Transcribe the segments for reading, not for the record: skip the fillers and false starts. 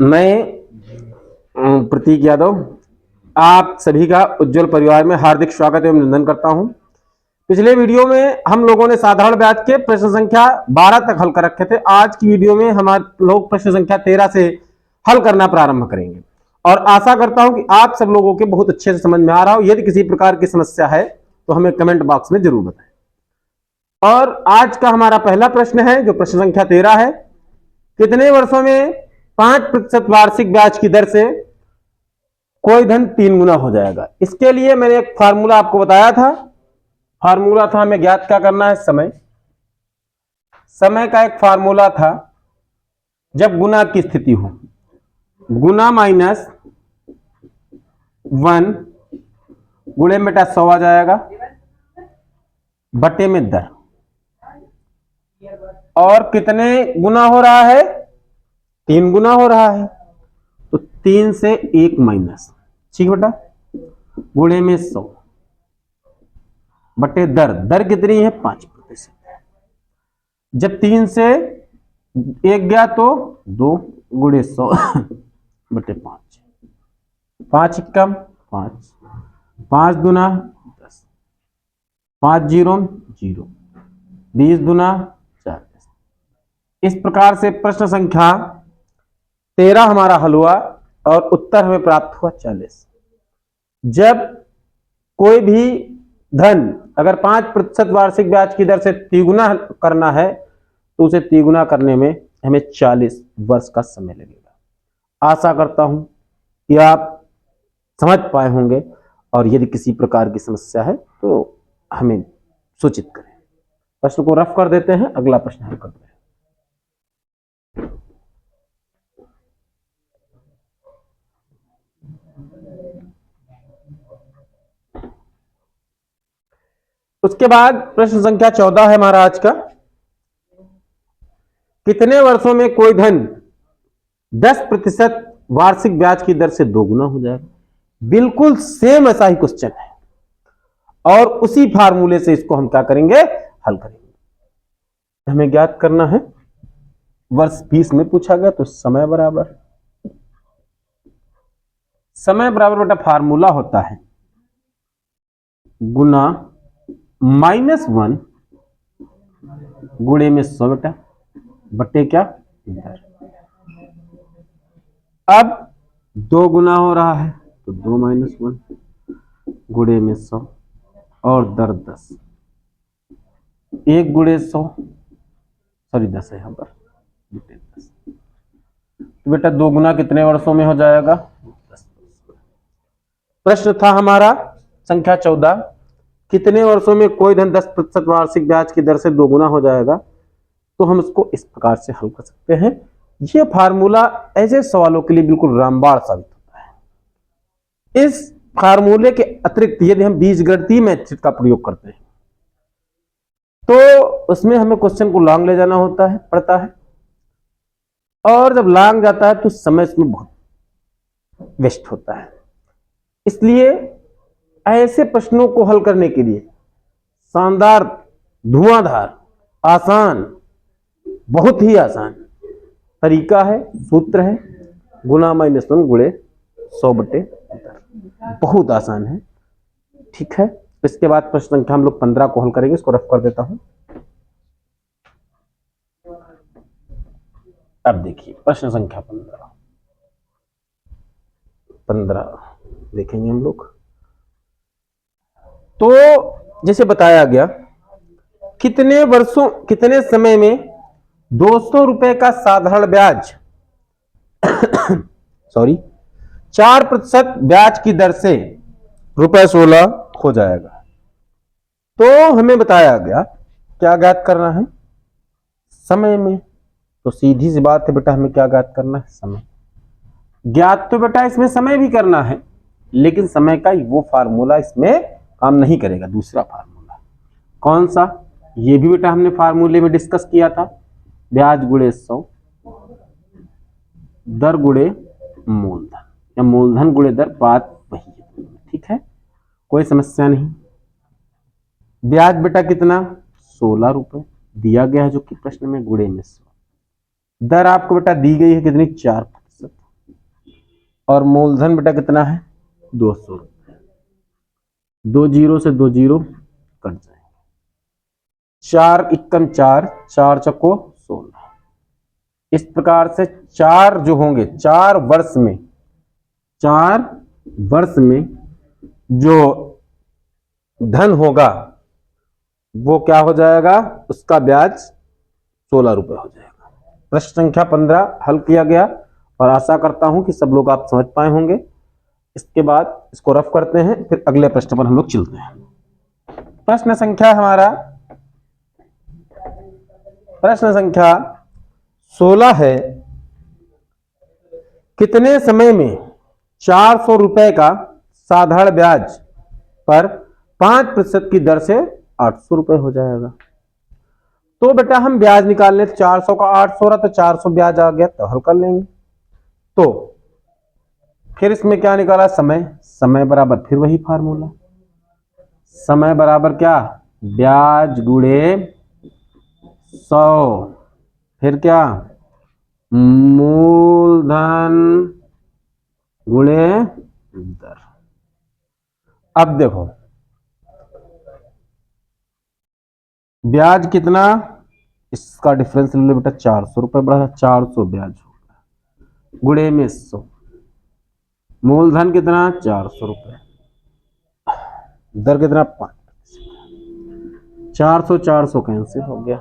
मैं प्रतीक यादव आप सभी का उज्जवल परिवार में हार्दिक स्वागत एवं अभिनंदन करता हूं। पिछले वीडियो में हम लोगों ने साधारण ब्याज के प्रश्न संख्या 12 तक हल कर रखे थे। आज की वीडियो में हमारे लोग प्रश्न संख्या 13 से हल करना प्रारंभ करेंगे और आशा करता हूं कि आप सब लोगों के बहुत अच्छे से समझ में आ रहा हो। यदि किसी प्रकार की समस्या है तो हमें कमेंट बॉक्स में जरूर बताएं। और आज का हमारा पहला प्रश्न है जो प्रश्न संख्या 13 है, कितने वर्षों में 5% वार्षिक ब्याज की दर से कोई धन 3 गुना हो जाएगा। इसके लिए मैंने एक फार्मूला आपको बताया था। फार्मूला था हमें ज्ञात क्या करना है, समय का एक फार्मूला था। जब गुना की स्थिति हो, गुना माइनस 1 गुणे में बेटा 100 आ जाएगा बटे में दर। और कितने गुना हो रहा है, 3 गुना हो रहा है, तो 3 से 1 माइनस, ठीक बेटा, गुणे में 100 बटे दर। दर कितनी है, 5%। जब 3 से 1 गया तो 2 गुणे 100 बटे 5, 5 कम 5, 5 दुना 10, 5 जीरो 0, 20 दुना 40। इस प्रकार से प्रश्न संख्या 13 हमारा हल हुआ और उत्तर हमें प्राप्त हुआ 40। जब कोई भी धन अगर 5% वार्षिक ब्याज की दर से तिगुना करना है तो उसे तिगुना करने में हमें 40 वर्ष का समय लगेगा। आशा करता हूं कि आप समझ पाए होंगे और यदि किसी प्रकार की समस्या है तो हमें सूचित करें। प्रश्न को रफ कर देते हैं, अगला प्रश्न हल करते हैं। उसके बाद प्रश्न संख्या 14 है हमारा आज का, कितने वर्षों में कोई धन 10% वार्षिक ब्याज की दर से 2 गुना हो जाएगा। बिल्कुल सेम ऐसा ही क्वेश्चन है और उसी फार्मूले से इसको हम क्या करेंगे, हल करेंगे। हमें ज्ञात करना है वर्ष 20 में पूछा गया तो समय बराबर बेटा फार्मूला होता है गुना -1 गुणे में 100 बेटा बटे क्या दर। अब 2 गुना हो रहा है तो 2 - 1 गुणे में 100 और दर 10, 1 गुणे 100 सॉरी 10 है यहां पर बटे 10। तो बेटा 2 गुना कितने वर्षों में हो जाएगा, 10। प्रश्न था हमारा संख्या 14, कितने वर्षों में कोई धन 10% वार्षिक ब्याज की दर से 2 गुना हो जाएगा। तो हम इसको इस प्रकार से हल कर सकते हैं। यह फार्मूला ऐसे सवालों के लिए बिल्कुल रामबाण साबित होता है। इस फार्मूले के अतिरिक्त यदि हम बीजगणितीय मेथड का प्रयोग करते हैं तो उसमें हमें क्वेश्चन को लॉन्ग ले जाना पड़ता है और जब लॉन्ग जाता है तो समय इसमें बहुत वेस्ट होता है। इसलिए ऐसे प्रश्नों को हल करने के लिए शानदार, धुआंधार, आसान, बहुत ही आसान तरीका है, सूत्र है गुना -1 गुणे 100 बटे दर। बहुत आसान है, ठीक है। इसके बाद प्रश्न संख्या हम लोग 15 को हल करेंगे। इसको रफ कर देता हूं। अब देखिए प्रश्न संख्या 15 देखेंगे हम लोग। तो जैसे बताया गया, कितने समय में 200 रुपए का साधारण ब्याज 4% ब्याज की दर से ₹16 हो जाएगा। तो हमें बताया गया क्या ज्ञात करना है, समय में। तो सीधी सी बात है बेटा, हमें क्या ज्ञात करना है, समय। ज्ञात तो बेटा इसमें समय भी करना है, लेकिन समय का वो फार्मूला इसमें काम नहीं करेगा। दूसरा फार्मूला कौन सा, ये भी बेटा हमने फार्मूले में डिस्कस किया था, ब्याज गुणे 100 दर गुणे मूलधन या मूलधन गुणे दर, बात वही है, ठीक है, कोई समस्या नहीं। ब्याज बेटा कितना, 16 रुपए दिया गया है जो कि प्रश्न में, गुणे में 100। दर आपको बेटा दी गई है कितनी, 4%। और मूलधन बेटा कितना है, 200 रुपये। 2 जीरो से 2 जीरो कट जाएंगे। 4 इक्कम 4, 4 चक्को 16। इस प्रकार से 4 जो होंगे, 4 वर्ष में जो धन होगा वो क्या हो जाएगा, उसका ब्याज 16 रुपए हो जाएगा। प्रश्न संख्या 15 हल किया गया और आशा करता हूं कि सब लोग आप समझ पाए होंगे। इसके बाद इसको रफ करते हैं, फिर अगले प्रश्न पर हम लोग चलते हैं। प्रश्न संख्या हमारा, प्रश्न संख्या 16 है, कितने समय में 400 रुपए का साधारण ब्याज पर 5% की दर से 800 रुपए हो जाएगा। तो बेटा हम ब्याज निकाल लें, 400 का 800 रहा तो 400 ब्याज आ गया, तो हल कर लेंगे। तो फिर इसमें क्या निकाला, समय, समय बराबर फिर वही फार्मूला, समय बराबर क्या, ब्याज गुणे 100, फिर क्या, मूलधन गुणे दर। अब देखो ब्याज कितना, इसका डिफरेंस ले लो बेटा, 400 रुपए बढ़ा, 400 ब्याज होगा, गुणे में 100, मूलधन कितना 400 रुपए, दर कितना 5%। 400 400 कैंसिल हो गया,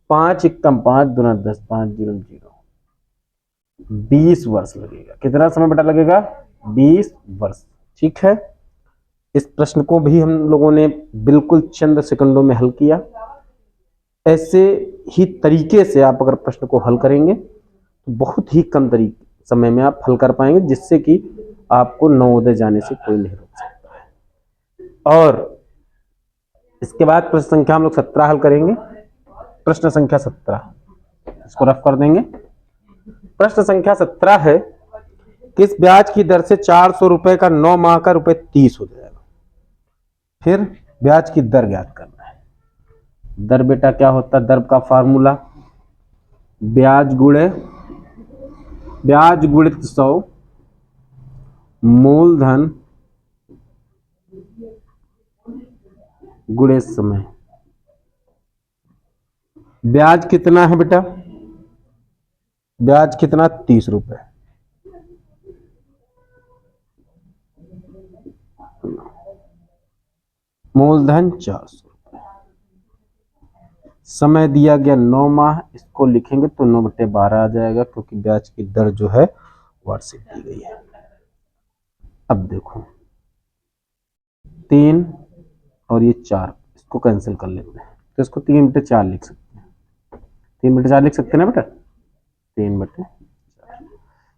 5 इक्कम 5 दूना 10, 5 जीरो जीरो, 20 वर्ष लगेगा। कितना समय बेटा लगेगा, 20 वर्ष। ठीक है, इस प्रश्न को भी हम लोगों ने बिल्कुल चंद सेकंडों में हल किया। ऐसे ही तरीके से आप अगर प्रश्न को हल करेंगे तो बहुत ही कम समय में आप हल कर पाएंगे, जिससे कि आपको नवोदय जाने से कोई नहीं रोक सकता है। और इसके बाद प्रश्न संख्या हम लोग 17 हल करेंगे। प्रश्न संख्या 17 इसको रफ कर देंगे। प्रश्न संख्या 17 है, किस ब्याज की दर से 400 रुपए का 9 माह का रुपए 30 हो जाएगा। फिर ब्याज की दर ज्ञात करना है। दर बेटा क्या होता है, दर का फार्मूला ब्याज गुणित 100 मूलधन गुणे समय। ब्याज कितना है बेटा, ब्याज कितना 30 रुपए, मूलधन 400 रुपए, समय दिया गया 9 माह, इसको लिखेंगे तो 9/12 आ जाएगा, क्योंकि ब्याज की दर जो है वार्षिक दी गई है। अब देखो 3 और ये 4, इसको कैंसिल कर लेते हैं, तो इसको 3/4 लिख सकते हैं। 3/4 लिख सकते हैं ना बेटा, 3/4,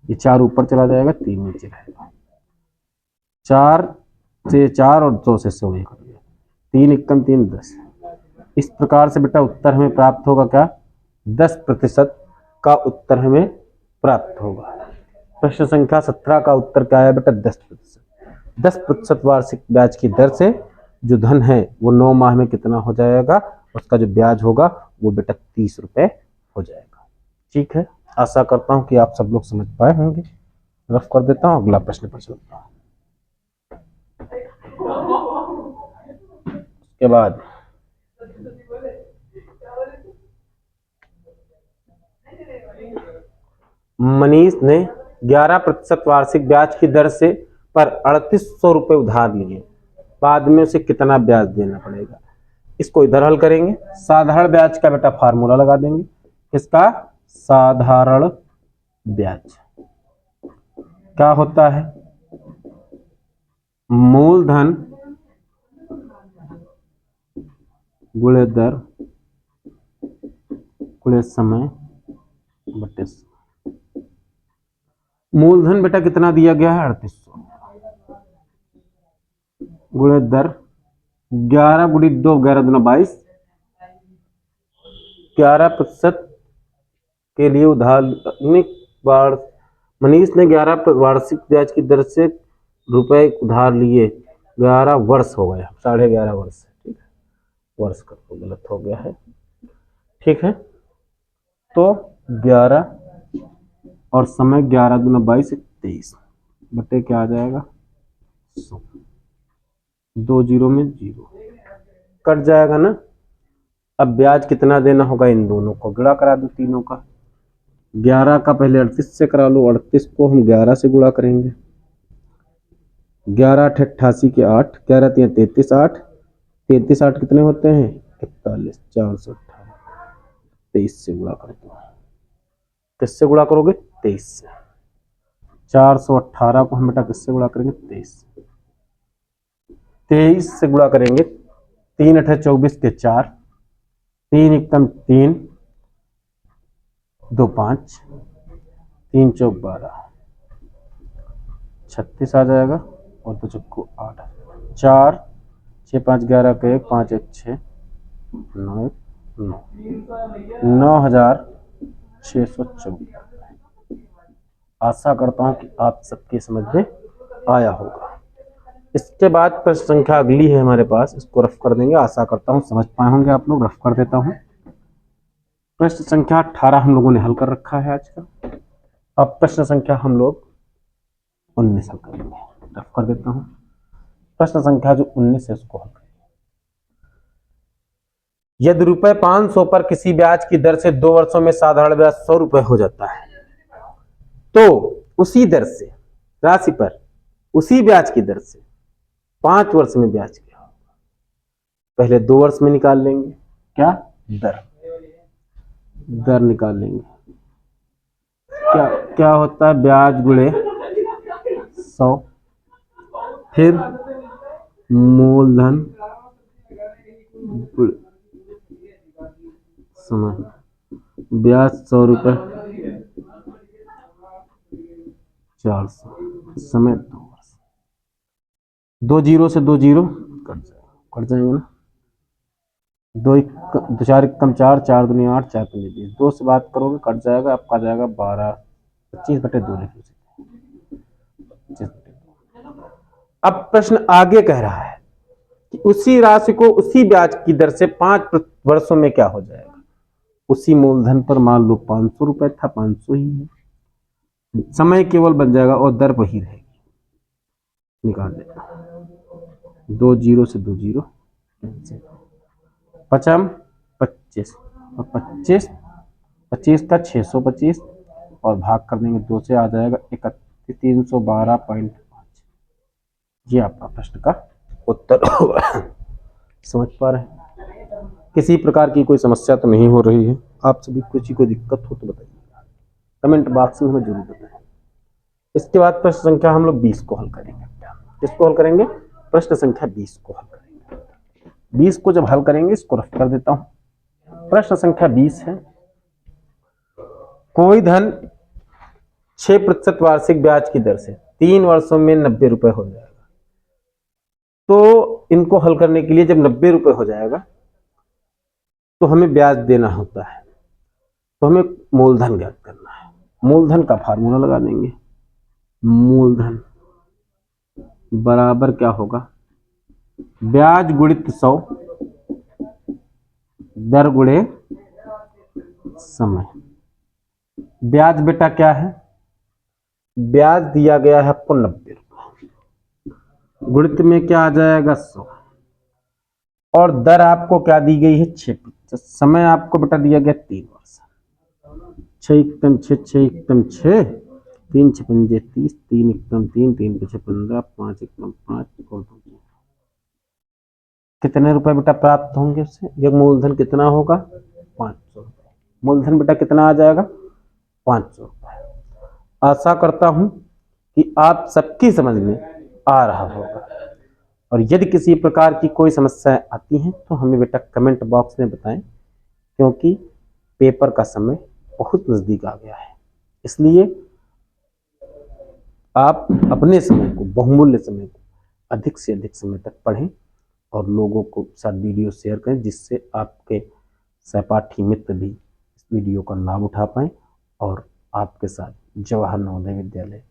ये 4 ऊपर चला जाएगा, 3 नीचे रहेगा। 4 से 4 और 2 से 100 कट गया, 3 इक्कम 3 10। इस प्रकार से बेटा उत्तर हमें प्राप्त होगा क्या, 10% का उत्तर हमें प्राप्त होगा। प्रश्न संख्या 17 का उत्तर क्या है बेटा, 10%। 10% वार्षिक ब्याज की दर से जो धन है वो 9 माह में कितना हो जाएगा, उसका जो ब्याज होगा वो बेटा 30 रुपए हो जाएगा। ठीक है, आशा करता हूं कि आप सब लोग समझ पाए होंगे। रफ कर देता हूं, अगला प्रश्न पर चलता हूं। उसके बाद मनीष ने 11% वार्षिक ब्याज की दर से पर 3800 रुपए उधार लिए, बाद में उसे कितना ब्याज देना पड़ेगा। इसको इधर हल करेंगे। साधारण ब्याज का बेटा फार्मूला लगा देंगे, इसका साधारण ब्याज क्या होता है, मूलधन गुणे दर गुणे समय बटे। मूलधन बेटा कितना दिया गया है, 3800, गुणे दर 11 गुणित 2, 11 दूना 22, 11% के लिए उधार मनीष ने 11 वार्षिक ब्याज की दर से रुपए उधार लिए, 11 वर्ष हो गया, 11.5 वर्ष। ठीक है, वर्ष का तो गलत हो गया है। ठीक है, तो 11 और समय 11 दूना 22 23 बटे क्या आ जाएगा 100। 2 जीरो में 0 कट जाएगा ना। अब ब्याज कितना देना होगा, इन दोनों को गुणा करा दो तीनों का। 11 का पहले 38 से करा लो, 38 को हम 11 से गुणा करेंगे। 11 8 88 के 8, 11 3 33 8, 33 8 कितने होते हैं 41, 418। 23 से गुणा कर दो। किससे गुणा करोगे 23 से। 418 को हम बेटा किससे गुणा करेंगे 23 से। 23 से गुणा करेंगे। 3 8 24 के 4, 3 एकदम 3 2 5, 3 चौक 12, 36 आ जाएगा और 2 चौको 8, 4 6 5 11 के 1 5 1 6 9 9 9624। आशा करता हूं कि आप सबके समझ में आया होगा। इसके बाद प्रश्न संख्या अगली है हमारे पास, इसको रफ कर देंगे। आशा करता हूं समझ पाए होंगे आप लोग। रफ कर देता हूं। प्रश्न संख्या 18 हम लोगों ने हल कर रखा है आज का। अब प्रश्न संख्या हम लोग 19 हल करेंगे। रफ कर देता हूं। प्रश्न संख्या जो 19 है उसको हल करेंगे। यदि रुपए 500 पर किसी ब्याज की दर से 2 वर्षों में साधारण ब्याज 100 रुपए हो जाता है, तो उसी दर से राशि पर उसी ब्याज की दर से 5 वर्ष में ब्याज क्या होगा। पहले 2 वर्ष में निकाल लेंगे। क्या दर निकाल लेंगे। क्या क्या होता है ब्याज गुणे 100, फिर मूलधन समय। ब्याज 100 रुपए, 400, समय 2 वर्ष। 2 जीरो से 2 जीरो कट जाएंगे ना। 2 4 एकम 4, 4 दूनी 8, 4 दूनी 20। 2 से बात करोगे कट जाएगा, आपका जाएगा 12, 25 बटे 2 लिख लीजिए। अब प्रश्न आगे कह रहा है कि उसी राशि को उसी ब्याज की दर से 5 वर्षों में क्या हो जाएगा। उसी मूलधन पर मान लो 500 रुपए था, 500 ही है। समय केवल बन जाएगा और दर वही रहेगी। निकाल देना। 2 जीरो से 2 जीरो, 25 25 और 25 25 का 625 और भाग कर देंगे 2 से, आ जाएगा 312.5। ये आपका प्रश्न का उत्तर होगा। समझ पा रहे हैं। किसी प्रकार की कोई समस्या तो नहीं हो रही है। आप सभी कुछ कोई दिक्कत हो तो बताइए, कमेंट बॉक्स में हमें जरूर बताएं। इसके बाद प्रश्न संख्या हम लोग 20 को हल करेंगे। किसको हल करेंगे, प्रश्न संख्या 20 को हल करेंगे। 20 को जब हल करेंगे, इसको रफ कर देता हूं। प्रश्न संख्या 20 है, कोई धन 6% वार्षिक ब्याज की दर से 3 वर्षों में 90 रुपए हो जाएगा। तो इनको हल करने के लिए जब 90 रुपए हो जाएगा तो हमें ब्याज देना होता है, तो हमें मूलधन ज्ञात करना है। मूलधन का फार्मूला लगा देंगे। मूलधन बराबर क्या होगा, ब्याज गुणित 100 दर गुणे समय। ब्याज बेटा क्या है, ब्याज दिया गया है आपको 90 रुपये, गुणित में क्या आ जाएगा 100, और दर आपको क्या दी गई है 6%। समय आपको बेटा दिया गया 3 वर्ष। 6 एकदम 6, 6 एकदम 6, 3 6 पंजे 30, 3 एकदम 3, 3 5 15, 5 एकदम 5 और 2 कितने रुपए बेटा प्राप्त होंगे उससे। ये मूलधन कितना होगा 500 रुपये। मूलधन बेटा कितना आ जाएगा 500 रुपये। आशा करता हूं कि आप सबकी समझ में आ रहा होगा, और यदि किसी प्रकार की कोई समस्याएं आती हैं तो हमें बेटा कमेंट बॉक्स में बताएं, क्योंकि पेपर का समय बहुत नजदीक आ गया है। इसलिए आप अपने समय को, बहुमूल्य समय को अधिक से अधिक समय तक पढ़ें और लोगों को साथ वीडियो शेयर करें, जिससे आपके सहपाठी मित्र भी इस वीडियो का लाभ उठा पाएं और आपके साथ जवाहर नवोदय विद्यालय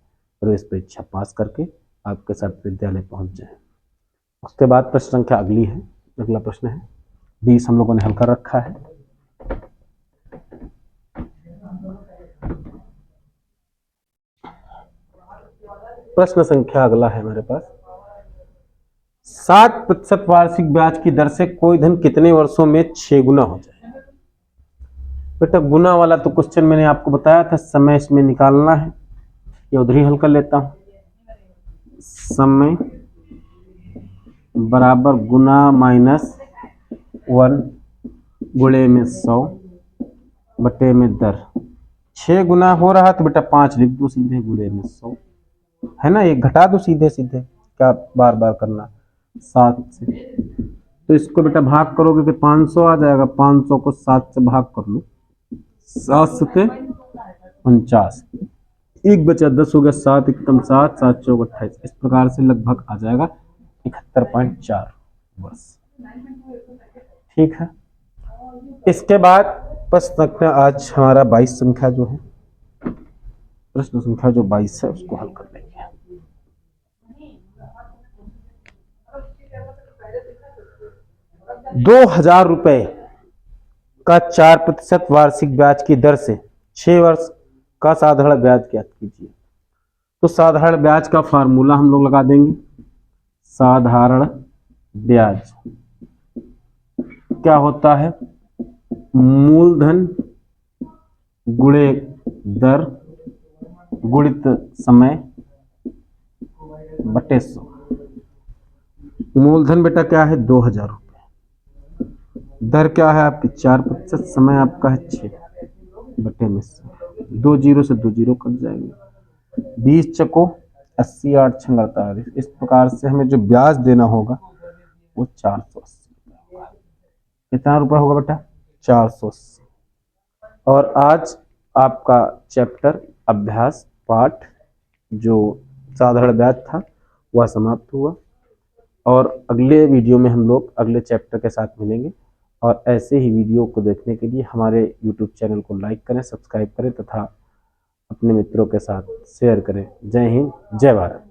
प्रवेश परीक्षा पास करके आपके साथ विद्यालय पहुंच जाए। उसके बाद प्रश्न संख्या अगली है, अगला प्रश्न है 20 हम लोगों ने हल कर रखा है। प्रश्न संख्या अगला है हमारे पास, 7% वार्षिक ब्याज की दर से कोई धन कितने वर्षों में 6 गुना हो जाए। बेटा गुना वाला तो क्वेश्चन मैंने आपको बताया था, समय इसमें निकालना है, ये उधर ही हल कर लेता हूं। समय बराबर गुना -1 गुणे में 100 बटे में दर। 6 गुना हो रहा तो बेटा 5 लिख दो सीधे गुणे में 100, है ना, एक घटा दो सीधे सीधे, क्या बार बार करना 7 से। तो इसको बेटा भाग करोगे कि 500 आ जाएगा, 500 को 7 से भाग कर लो, 7 सते 49, एक बचा 10 हो गया, 7 एकम 7, 7 चौक 28, इस प्रकार से लगभग आ जाएगा 71.4 वर्ष। ठीक है, इसके बाद प्रश्न आज हमारा 22 संख्या जो है, प्रश्न संख्या जो 22 है उसको हल कर लेंगे। 2000 रुपए का 4% वार्षिक ब्याज की दर से 6 वर्ष का साधारण ब्याज ज्ञात कीजिए। तो साधारण ब्याज का फार्मूला हम लोग लगा देंगे, साधारण ब्याज क्या होता है, मूलधन गुणे दर गुणित समय बटे 100। मूलधन बेटा क्या है 2000 रुपये, दर क्या है आपकी 4%, समय आपका है 6 बटे में 100, 2 जीरो से 2 जीरो कट जाएंगे, 20 चको 80, 8 छंग 48, इस प्रकार से हमें जो ब्याज देना होगा वो 480 होगा। कितना रुपया होगा बेटा 480। और आज आपका चैप्टर अभ्यास पाठ जो साधारण ब्याज था वह समाप्त हुआ, और अगले वीडियो में हम लोग अगले चैप्टर के साथ मिलेंगे। और ऐसे ही वीडियो को देखने के लिए हमारे YouTube चैनल को लाइक करें, सब्सक्राइब करें तथा अपने मित्रों के साथ शेयर करें। जय हिंद, जय भारत।